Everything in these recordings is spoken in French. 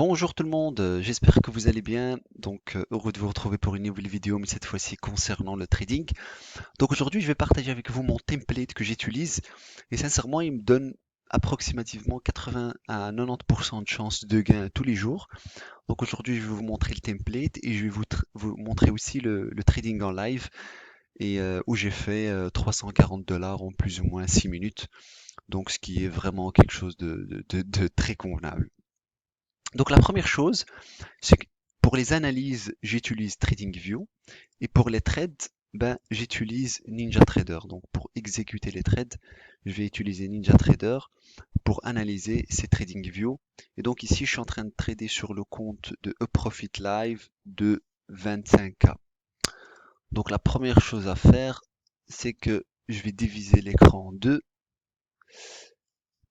Bonjour tout le monde, j'espère que vous allez bien. Heureux de vous retrouver pour une nouvelle vidéo, mais cette fois-ci concernant le trading. Donc aujourd'hui, je vais partager avec vous mon template que j'utilise et sincèrement, il me donne approximativement 80 à 90% de chances de gain tous les jours. Donc aujourd'hui, je vais vous montrer le template et je vais vous montrer aussi le trading en live où j'ai fait 340 dollars en plus ou moins 6 minutes. Donc ce qui est vraiment quelque chose de très convenable. Donc la première chose, c'est que pour les analyses, j'utilise TradingView et pour les trades, j'utilise NinjaTrader. Donc pour exécuter les trades, je vais utiliser NinjaTrader. Pour analyser, c'est TradingView. Et donc ici, je suis en train de trader sur le compte de Profit Live de 25K. Donc la première chose à faire, c'est que je vais diviser l'écran en deux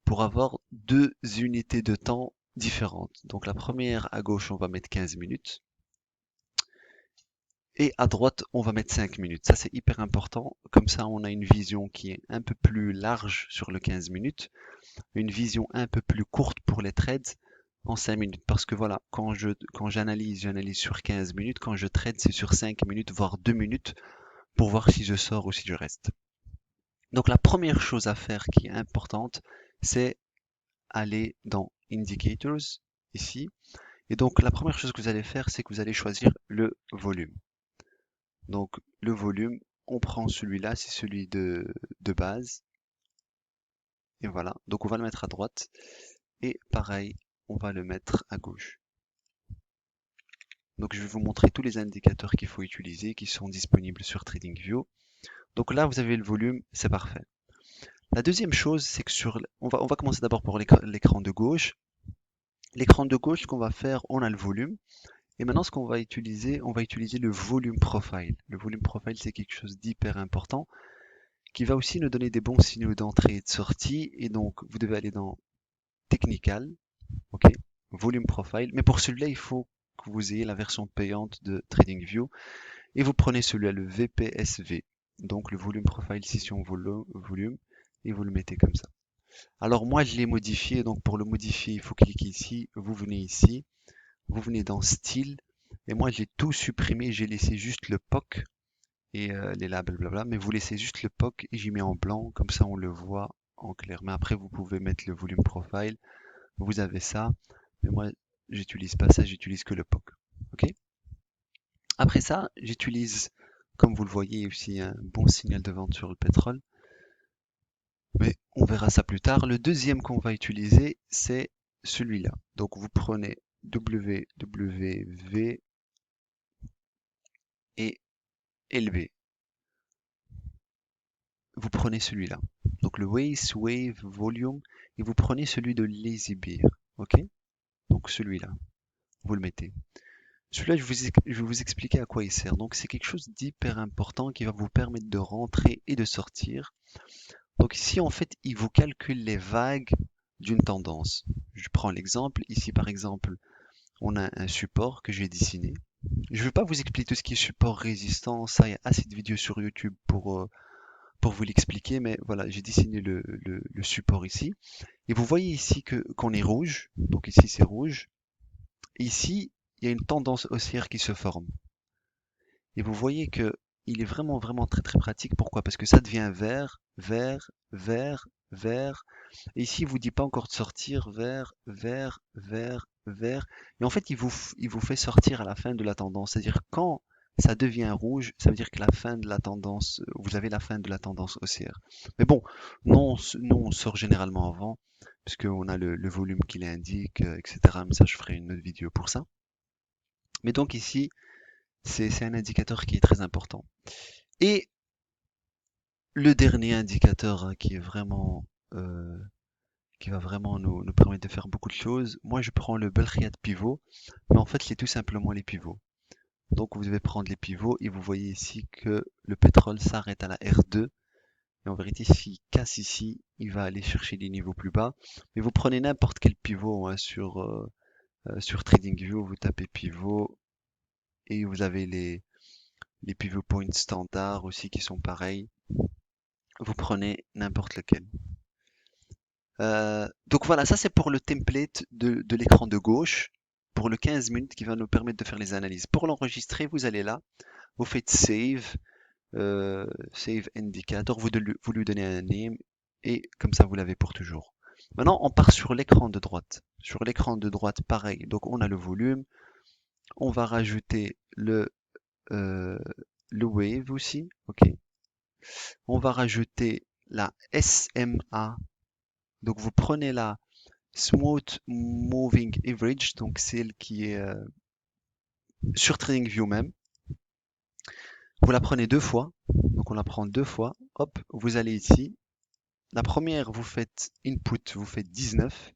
pour avoir deux unités de temps différentes. Donc la première à gauche, on va mettre 15 minutes. Et à droite, on va mettre 5 minutes. Ça, c'est hyper important. Comme ça, on a une vision qui est un peu plus large sur le 15 minutes, une vision un peu plus courte pour les trades en 5 minutes. Parce que voilà, quand j'analyse sur 15 minutes. Quand je trade, c'est sur 5 minutes, voire 2 minutes, pour voir si je sors ou si je reste. Donc la première chose à faire qui est importante, c'est aller dans Indicators, ici. Et donc la première chose que vous allez faire, c'est que vous allez choisir le volume. Donc le volume, on prend celui-là, c'est celui de base. Et voilà, donc on va le mettre à droite. Et pareil, on va le mettre à gauche. Donc je vais vous montrer tous les indicateurs qu'il faut utiliser, qui sont disponibles sur TradingView. Donc là, vous avez le volume, c'est parfait. La deuxième chose, c'est que on va commencer d'abord pour l'écran de gauche. L'écran de gauche, ce qu'on va faire, on a le volume. Et maintenant, ce qu'on va utiliser, on va utiliser le volume profile. Le volume profile, c'est quelque chose d'hyper important, qui va aussi nous donner des bons signaux d'entrée et de sortie. Et donc, vous devez aller dans Technical, ok, Volume Profile. Mais pour celui-là, il faut que vous ayez la version payante de TradingView. Et vous prenez celui-là, le VPSV. Donc, le Volume Profile, Session Volume, et vous le mettez comme ça. Alors, moi, je l'ai modifié. Donc, pour le modifier, il faut cliquer ici. Vous venez ici. Vous venez dans Style. Et moi, j'ai tout supprimé. J'ai laissé juste le POC et les labels, blabla, mais vous laissez juste le POC et j'y mets en blanc, comme ça on le voit en clair. Mais après, vous pouvez mettre le volume profile, vous avez ça, mais moi, j'utilise pas ça, j'utilise que le POC. Ok. Après ça, j'utilise, comme vous le voyez, aussi un bon signal de vente sur le pétrole, mais on verra ça plus tard. Le deuxième qu'on va utiliser, c'est celui-là. Donc vous prenez WWV et LV. Vous prenez celui-là. Donc le Waze, Wave, Volume, et vous prenez celui de Lazy Bear. Ok. Donc celui-là, vous le mettez. Celui-là, je vais vous expliquer à quoi il sert. Donc c'est quelque chose d'hyper important qui va vous permettre de rentrer et de sortir. Donc ici, en fait, il vous calcule les vagues d'une tendance. Je prends l'exemple. Ici, par exemple, on a un support que j'ai dessiné. Je ne vais pas vous expliquer tout ce qui est support résistant. Ça, il y a assez de vidéos sur YouTube pour vous l'expliquer, mais voilà, j'ai dessiné le support ici. Et vous voyez ici qu'on est rouge, donc ici c'est rouge. Et ici, il y a une tendance haussière qui se forme. Et vous voyez que il est vraiment vraiment très très pratique. Pourquoi? Parce que ça devient vert, vert, vert, vert. Et ici, il vous dit pas encore de sortir vert, vert, vert, vert. Et en fait, il vous fait sortir à la fin de la tendance. C'est-à-dire quand ça devient rouge, ça veut dire que la fin de la tendance, vous avez la fin de la tendance haussière. Mais bon, nous on sort généralement avant, puisqu'on a le volume qui l'indique, etc. Mais ça, je ferai une autre vidéo pour ça. Mais donc ici, c'est un indicateur qui est très important. Et le dernier indicateur qui est vraiment qui va vraiment nous permettre de faire beaucoup de choses. Moi, je prends le Belkhiat pivot, mais en fait, c'est tout simplement les pivots. Donc, vous devez prendre les pivots et vous voyez ici que le pétrole s'arrête à la R2. Et en vérité, s'il casse ici, il va aller chercher des niveaux plus bas. Mais vous prenez n'importe quel pivot hein, sur TradingView, vous tapez pivot et vous avez les pivot points standards aussi qui sont pareils. Vous prenez n'importe lequel. Donc voilà, ça c'est pour le template de l'écran de gauche. pour le 15 minutes qui va nous permettre de faire les analyses. Pour l'enregistrer, vous allez là, vous faites Save, Save Indicator, vous lui donnez un name, et comme ça vous l'avez pour toujours. Maintenant, on part sur l'écran de droite. Sur l'écran de droite, pareil. Donc, on a le volume. On va rajouter euh, le wave aussi. OK. On va rajouter la SMA. Donc, vous prenez la Smooth Moving Average, donc celle qui est sur TradingView même. Vous la prenez deux fois. Donc, on la prend deux fois. Hop, vous allez ici. La première, vous faites Input, vous faites 19.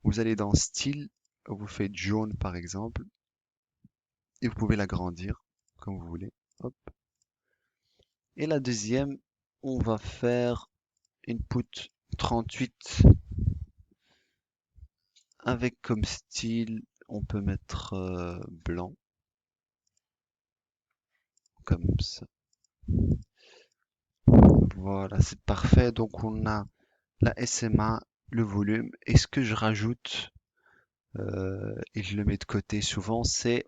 Vous allez dans Style, vous faites jaune par exemple. Et vous pouvez l'agrandir comme vous voulez. Hop. Et la deuxième, on va faire input 38 avec comme style, on peut mettre blanc, comme ça. Voilà, c'est parfait. Donc on a la SMA, le volume. Et ce que je rajoute, et je le mets de côté souvent, c'est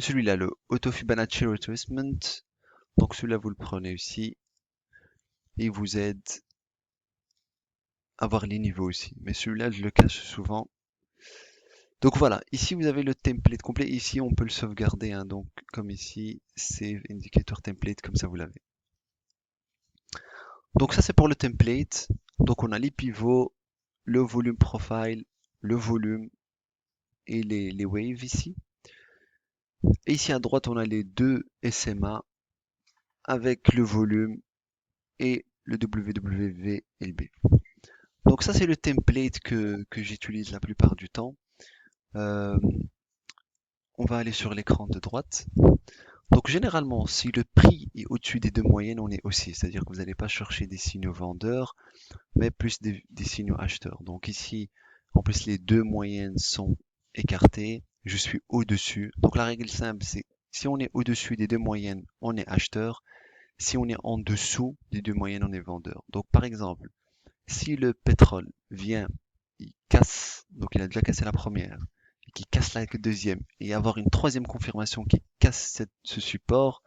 celui-là, le Auto Fibonacci Retracement. Donc celui-là, vous le prenez aussi. Il vous aide à voir les niveaux aussi. Mais celui-là, je le cache souvent. Donc voilà, ici vous avez le template complet. Ici, on peut le sauvegarder. Hein, donc comme ici, Save Indicator Template, comme ça vous l'avez. Donc ça, c'est pour le template. Donc on a les pivots, le volume profile, le volume et les waves ici. Et ici à droite, on a les deux SMA avec le volume et le WWVLB. Donc ça, c'est le template que j'utilise la plupart du temps. Euh, on va aller sur l'écran de droite. Donc généralement, si le prix est au-dessus des deux moyennes, on est haussier. C'est-à-dire que vous n'allez pas chercher des signaux vendeurs, mais plus des signaux acheteurs. Donc ici, en plus, les deux moyennes sont écartées. Je suis au-dessus. Donc la règle simple, c'est si on est au-dessus des deux moyennes, on est acheteur. Si on est en dessous des deux moyennes, on est vendeur. Donc par exemple, si le pétrole vient, il casse, donc il a déjà cassé la première, et qui casse la deuxième, et avoir une troisième confirmation qui casse ce support,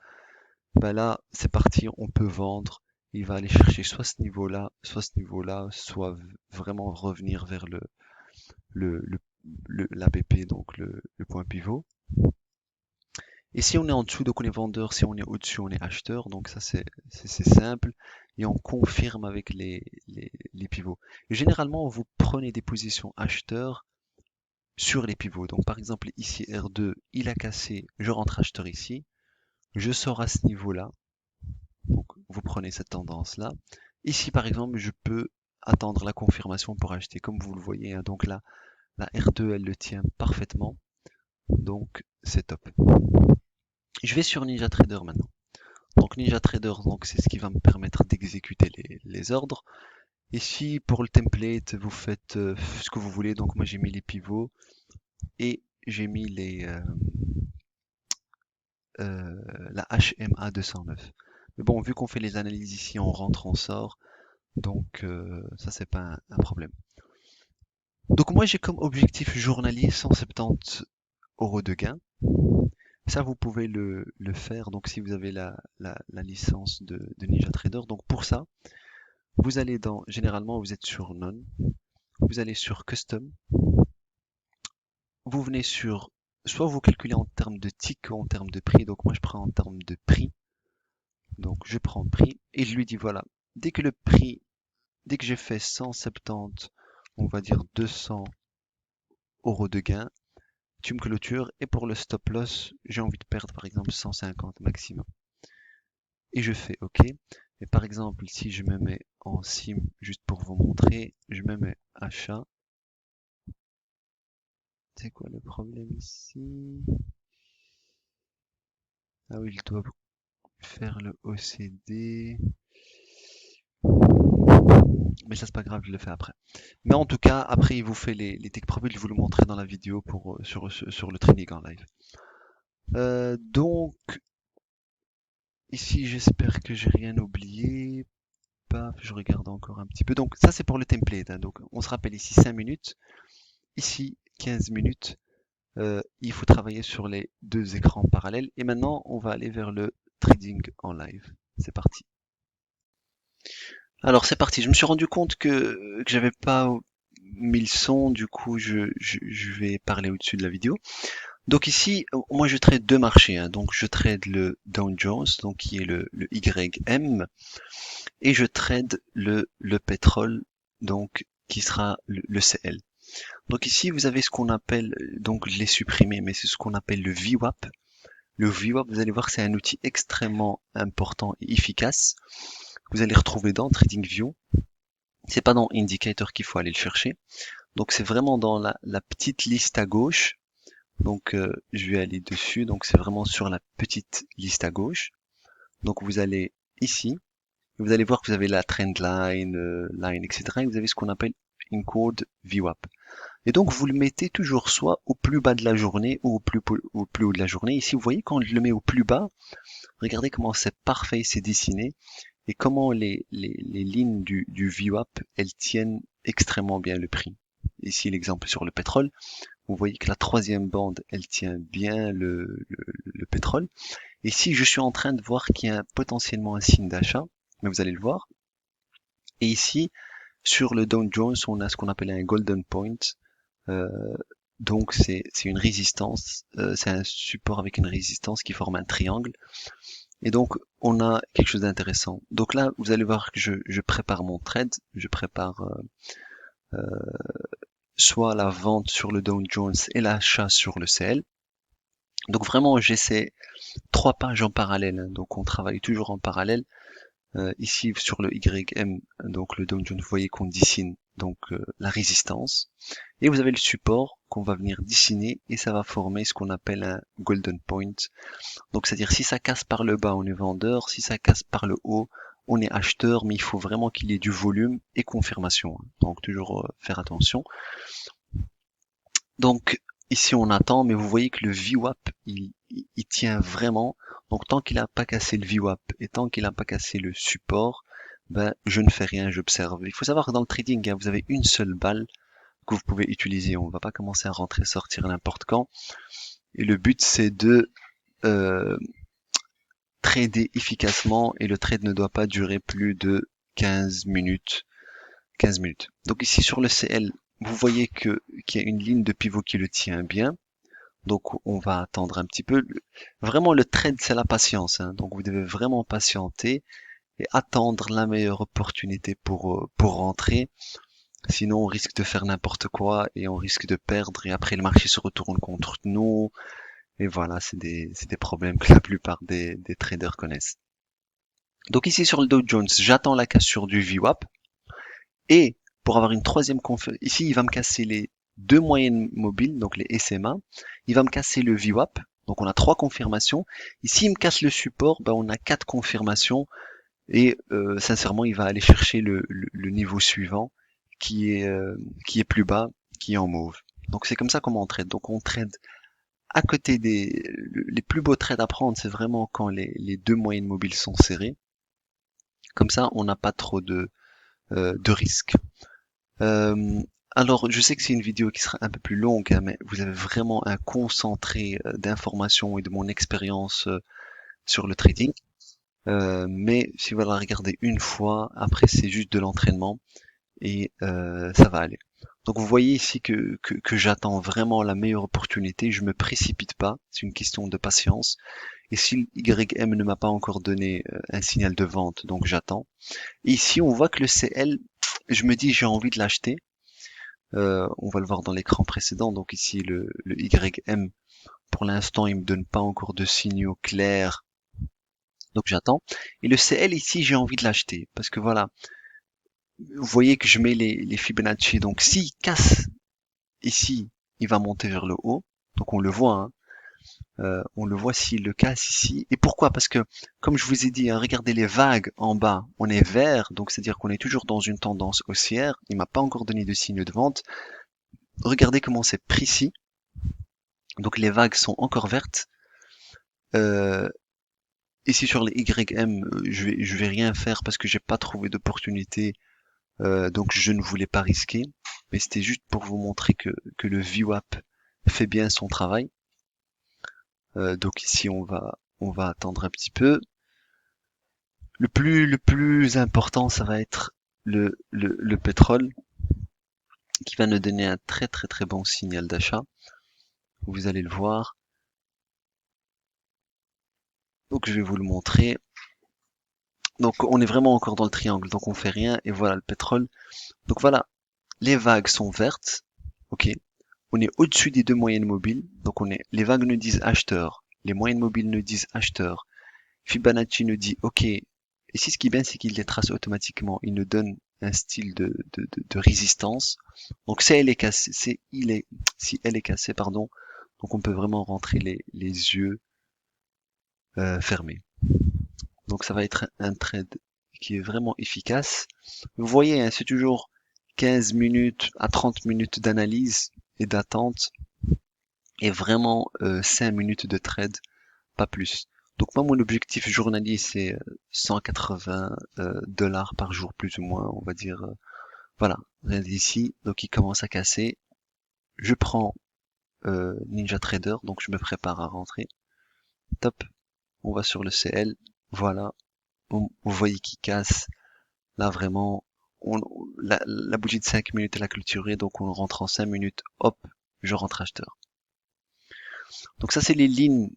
ben là, c'est parti, on peut vendre. Il va aller chercher soit ce niveau-là, soit ce niveau-là, soit vraiment revenir vers le, le, l'ABP, donc le point pivot. Et si on est en dessous, donc on est vendeur, si on est au-dessus, on est acheteur. Donc ça, c'est simple. Et on confirme avec les pivots. Et généralement, vous prenez des positions acheteurs sur les pivots. Donc par exemple, ici R2, il a cassé, je rentre acheteur ici. Je sors à ce niveau-là. Donc vous prenez cette tendance-là. Ici, par exemple, je peux attendre la confirmation pour acheter. Comme vous le voyez, hein. Donc là, la R2, elle le tient parfaitement. Donc c'est top. Je vais sur NinjaTrader maintenant. Donc NinjaTrader, donc c'est ce qui va me permettre d'exécuter les ordres. Ici, pour le template, vous faites ce que vous voulez. Donc moi, j'ai mis les pivots et j'ai mis la HMA 209. Mais bon, vu qu'on fait les analyses ici, on rentre, on sort. Donc ça, c'est pas un problème. Donc moi, j'ai comme objectif journalier 170 euros de gain. Ça, vous pouvez le faire. Donc si vous avez la licence de NinjaTrader. Donc pour ça, vous allez dans, généralement, vous êtes sur None. Vous allez sur Custom. Vous venez sur, soit vous calculez en termes de tick ou en termes de prix. Donc moi, je prends en termes de prix. Donc je prends prix et je lui dis voilà, dès que le prix, dès que j'ai fait 170, on va dire 200 euros de gain, tu me clôtures et pour le stop loss, j'ai envie de perdre par exemple 150 maximum. Et je fais OK. Et par exemple, si je me mets en sim, juste pour vous montrer, je me mets achat. C'est quoi le problème ici? Ah oui, je dois faire le OCD. Mais ça, c'est pas grave, je le fais après. Mais en tout cas, après, il vous fait les take profits, je vous le montrer dans la vidéo pour, sur le trading en live. Donc, ici, j'espère que j'ai rien oublié. Paf, je regarde encore un petit peu. Donc, ça, c'est pour le template. Hein. Donc, on se rappelle ici 5 minutes. ici 15 minutes. Il faut travailler sur les deux écrans parallèles. Et maintenant, on va aller vers le trading en live. C'est parti. Alors c'est parti. Je me suis rendu compte que j'avais pas mis le son, du coup je vais parler au-dessus de la vidéo. Donc ici, moi je trade deux marchés, hein. Donc je trade le Dow Jones, donc qui est le YM, et je trade le pétrole, donc qui sera le CL. Donc ici vous avez ce qu'on appelle, donc je l'ai supprimé, mais c'est ce qu'on appelle le VWAP. Le VWAP, vous allez voir, c'est un outil extrêmement important et efficace. Vous allez retrouver dans TradingView. C'est pas dans Indicator qu'il faut aller le chercher. Donc c'est vraiment dans la petite liste à gauche. Donc je vais aller dessus. Donc c'est vraiment sur la petite liste à gauche. Donc vous allez ici. Vous allez voir que vous avez la trendline, line, etc. Et vous avez ce qu'on appelle Encode VWAP. Et donc vous le mettez toujours soit au plus bas de la journée ou au plus haut de la journée. Ici vous voyez quand je le mets au plus bas, regardez comment c'est parfait, c'est dessiné. Et comment les lignes du VWAP, elles tiennent extrêmement bien le prix. Ici l'exemple sur le pétrole, vous voyez que la troisième bande, elle tient bien le pétrole. Et si je suis en train de voir qu'il y a potentiellement un signe d'achat, mais vous allez le voir. Et ici, sur le Dow Jones, on a ce qu'on appelle un golden point. Euh, donc c'est une résistance, c'est un support avec une résistance qui forme un triangle. Et donc, on a quelque chose d'intéressant. Donc là, vous allez voir que je prépare mon trade, je prépare soit la vente sur le Dow Jones et l'achat sur le CL. Donc vraiment, j'essaie 3 pages en parallèle, hein. Donc on travaille toujours en parallèle. Ici sur le YM, donc le Dow Jones, vous voyez qu'on dessine donc la résistance. Et vous avez le support qu'on va venir dessiner et ça va former ce qu'on appelle un golden point. Donc c'est-à-dire si ça casse par le bas, on est vendeur, si ça casse par le haut, on est acheteur, mais il faut vraiment qu'il y ait du volume et confirmation. Donc toujours faire attention. Donc ici on attend, mais vous voyez que le VWAP, il tient vraiment. Donc tant qu'il n'a pas cassé le VWAP et tant qu'il n'a pas cassé le support, ben je ne fais rien, j'observe. Il faut savoir que dans le trading, hein, vous avez une seule balle que vous pouvez utiliser. On ne va pas commencer à rentrer, sortir n'importe quand. Et le but c'est de trader efficacement et le trade ne doit pas durer plus de 15 minutes. 15 minutes. Donc ici sur le CL, vous voyez qu'il y a une ligne de pivot qui le tient bien. Donc on va attendre un petit peu. Vraiment le trade c'est la patience, hein. Donc vous devez vraiment patienter et attendre la meilleure opportunité pour rentrer. Sinon on risque de faire n'importe quoi et on risque de perdre et après le marché se retourne contre nous. Et voilà, c'est des problèmes que la plupart des traders connaissent. Donc ici sur le Dow Jones, j'attends la cassure du VWAP et pour avoir une troisième ici il va me casser les deux moyennes mobiles, donc les SMA, il va me casser le VWAP, donc on a 3 confirmations. Ici il me casse le support, ben on a 4 confirmations et sincèrement il va aller chercher le niveau suivant qui est plus bas, qui est en mauve. Donc c'est comme ça comment on trade. Donc on trade à côté les plus beaux trades à prendre, c'est vraiment quand les deux moyennes mobiles sont serrées. Comme ça, on n'a pas trop de risques. Euh, alors, je sais que c'est une vidéo qui sera un peu plus longue, hein, mais vous avez vraiment un concentré d'informations et de mon expérience sur le trading. Mais si vous la regardez une fois, après c'est juste de l'entraînement et ça va aller. Donc vous voyez ici que j'attends vraiment la meilleure opportunité, je me précipite pas, c'est une question de patience. Et si le YM ne m'a pas encore donné un signal de vente, donc j'attends. Et ici on voit que le CL, je me dis j'ai envie de l'acheter. On va le voir dans l'écran précédent, donc ici le YM, pour l'instant il me donne pas encore de signaux clairs, donc j'attends. Et le CL ici j'ai envie de l'acheter, parce que voilà, vous voyez que je mets les Fibonacci, donc s'il casse ici, il va monter vers le haut, donc on le voit, hein. On le voit s'il le casse ici. Et pourquoi? Parce que, comme je vous ai dit, hein, regardez les vagues en bas, on est vert, donc c'est-à-dire qu'on est toujours dans une tendance haussière, il m'a pas encore donné de signe de vente. Regardez comment c'est précis. Donc les vagues sont encore vertes. Euh, Ici sur les YM, je vais rien faire parce que j'ai pas trouvé d'opportunité Donc je ne voulais pas risquer, mais c'était juste pour vous montrer que le VWAP fait bien son travail. Donc ici on va attendre un petit peu. Le plus important, ça va être le pétrole, qui va nous donner un très bon signal d'achat. Vous allez le voir. Donc je vais vous le montrer. Donc on est vraiment encore dans le triangle, donc on fait rien, et voilà le pétrole. Donc voilà, les vagues sont vertes, ok. On est au-dessus des deux moyennes mobiles, donc les vagues nous disent acheteur, les moyennes mobiles nous disent acheteur. Fibonacci nous dit ok. Et si ce qui est bien, c'est qu'il les trace automatiquement. Il nous donne un style de résistance. Donc si elle est cassée, si elle est cassée, pardon, donc on peut vraiment rentrer les yeux fermés. Donc ça va être un trade qui est vraiment efficace. Vous voyez, hein, c'est toujours 15 minutes à 30 minutes d'analyse et d'attente et vraiment 5 minutes de trade, pas plus. Donc moi mon objectif journalier c'est 180 dollars par jour plus ou moins, on va dire. Voilà, regardez ici, donc il commence à casser. Je prends Ninja Trader, donc je me prépare à rentrer. Top, on va sur le CL, voilà, vous voyez qu'il casse. Là vraiment, la bougie de 5 minutes elle a clôturé, donc on rentre en 5 minutes, hop, je rentre acheteur. Donc ça c'est les lignes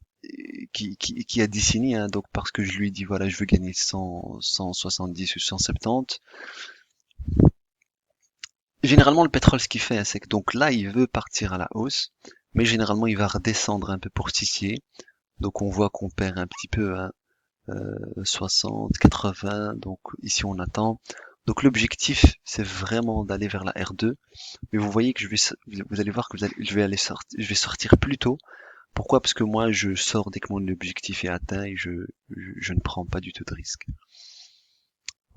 qui a dessiné, hein, donc parce que je lui ai dit voilà je veux gagner 100, 170 ou 170. Généralement le pétrole ce qu'il fait, hein, c'est que donc là il veut partir à la hausse, mais généralement il va redescendre un peu pour titiller. Donc on voit qu'on perd un petit peu, hein, 60, 80, donc ici on attend. Donc l'objectif c'est vraiment d'aller vers la R2, mais vous voyez que vous allez voir que je vais sortir plus tôt. Pourquoi? Parce que moi je sors dès que mon objectif est atteint et je ne prends pas du tout de risque.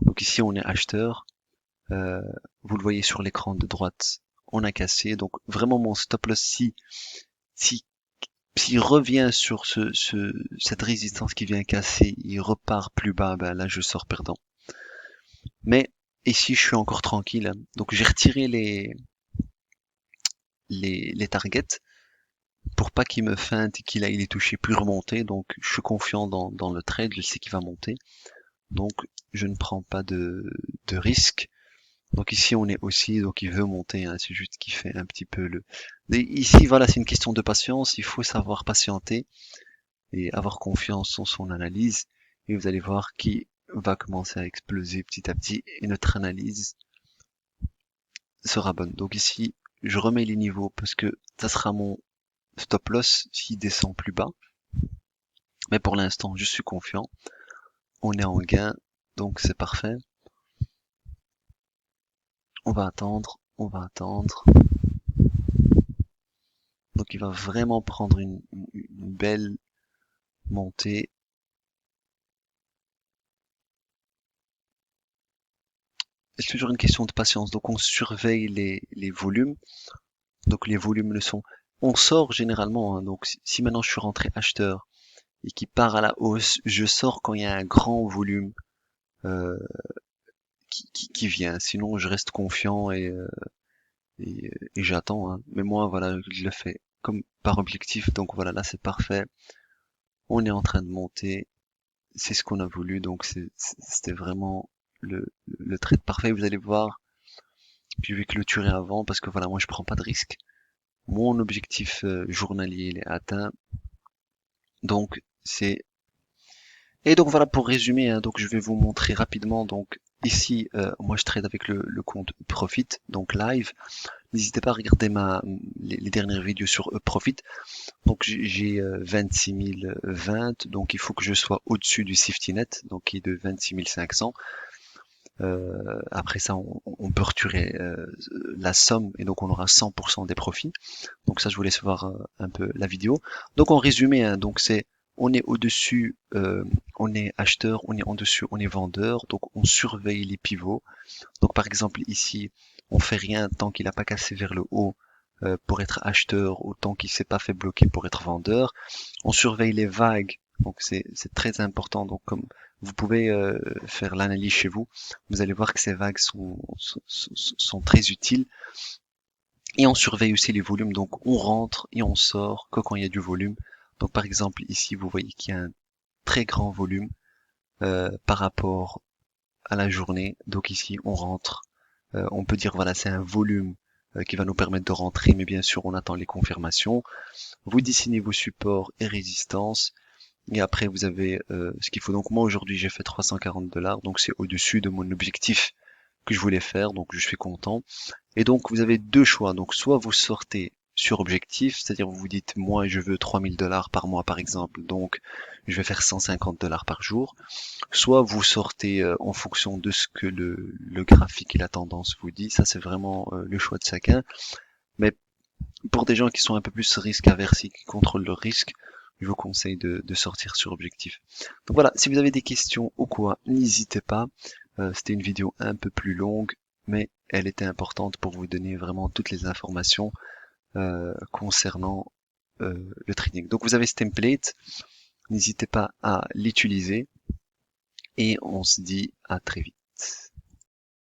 Donc ici on est acheteur, euh, vous le voyez sur l'écran de droite, on a cassé, donc vraiment mon stop loss si s'il revient sur cette résistance qui vient casser, il repart plus bas, ben là je sors perdant. Mais ici je suis encore tranquille, hein. Donc j'ai retiré les targets pour pas qu'il me feinte et qu'il aille les toucher plus remonter. Donc je suis confiant dans le trade, je sais qu'il va monter. Donc je ne prends pas de risque. Donc ici on est aussi, donc il veut monter, hein, c'est juste qu'il fait un petit peu le... Et ici voilà, c'est une question de patience, il faut savoir patienter et avoir confiance en son analyse. Et vous allez voir qu'il va commencer à exploser petit à petit et notre analyse sera bonne. Donc ici, je remets les niveaux parce que ça sera mon stop loss s'il descend plus bas. Mais pour l'instant, je suis confiant. On est en gain, donc c'est parfait. On va attendre, on va attendre. Donc il va vraiment prendre une belle montée. C'est toujours une question de patience. Donc on surveille les volumes. Donc les volumes le sont. On sort généralement, hein. Donc si maintenant je suis rentré acheteur et qui part à la hausse, je sors quand il y a un grand volume euh, qui vient. Sinon je reste confiant et j'attends, hein. Mais moi voilà, je le fais comme par objectif. Donc voilà, là c'est parfait. On est en train de monter. C'est ce qu'on a voulu. Donc c'était vraiment le trade parfait. Vous allez voir. Puis je vais clôturer avant parce que voilà, moi je prends pas de risque. Mon objectif journalier il est atteint. Donc c'est et donc voilà pour résumer, hein, donc je vais vous montrer rapidement. Donc ici moi je trade avec le compte Profit, donc live. N'hésitez pas à regarder les dernières vidéos sur Profit. Donc j'ai 26 020, donc il faut que je sois au-dessus du safety net, donc qui est de 26 500. Après ça, on peut retirer la somme et donc on aura 100% des profits. Donc ça, je vous laisse voir un peu la vidéo. Donc en résumé, hein, donc c'est on est au-dessus, on est acheteur, on est en dessus, on est vendeur. Donc on surveille les pivots. Donc par exemple ici, on fait rien tant qu'il n'a pas cassé vers le haut pour être acheteur, autant qu'il s'est pas fait bloquer pour être vendeur. On surveille les vagues Donc c'est très important. Donc comme vous pouvez faire l'analyse chez vous, vous allez voir que ces vagues sont très utiles. Et on surveille aussi les volumes, donc on rentre et on sort que quand il y a du volume. Donc par exemple ici vous voyez qu'il y a un très grand volume par rapport à la journée. Donc ici on rentre, on peut dire voilà c'est un volume qui va nous permettre de rentrer, mais bien sûr on attend les confirmations. Vous dessinez vos supports et résistances. Et après, vous avez ce qu'il faut. Donc moi, aujourd'hui, j'ai fait 340 $. Donc c'est au-dessus de mon objectif que je voulais faire. Donc je suis content. Et donc, vous avez deux choix. Donc soit vous sortez sur objectif, c'est-à-dire vous vous dites, moi, je veux 3000 $ par mois, par exemple. Donc, je vais faire 150 $ par jour. Soit vous sortez en fonction de ce que le graphique et la tendance vous dit. Ça, c'est vraiment le choix de chacun. Mais pour des gens qui sont un peu plus risque averses et qui contrôlent leur risque, je vous conseille de sortir sur objectif. Donc voilà, si vous avez des questions ou quoi, n'hésitez pas. C'était une vidéo un peu plus longue, mais elle était importante pour vous donner vraiment toutes les informations concernant le trading. Donc vous avez ce template, n'hésitez pas à l'utiliser et on se dit à très vite.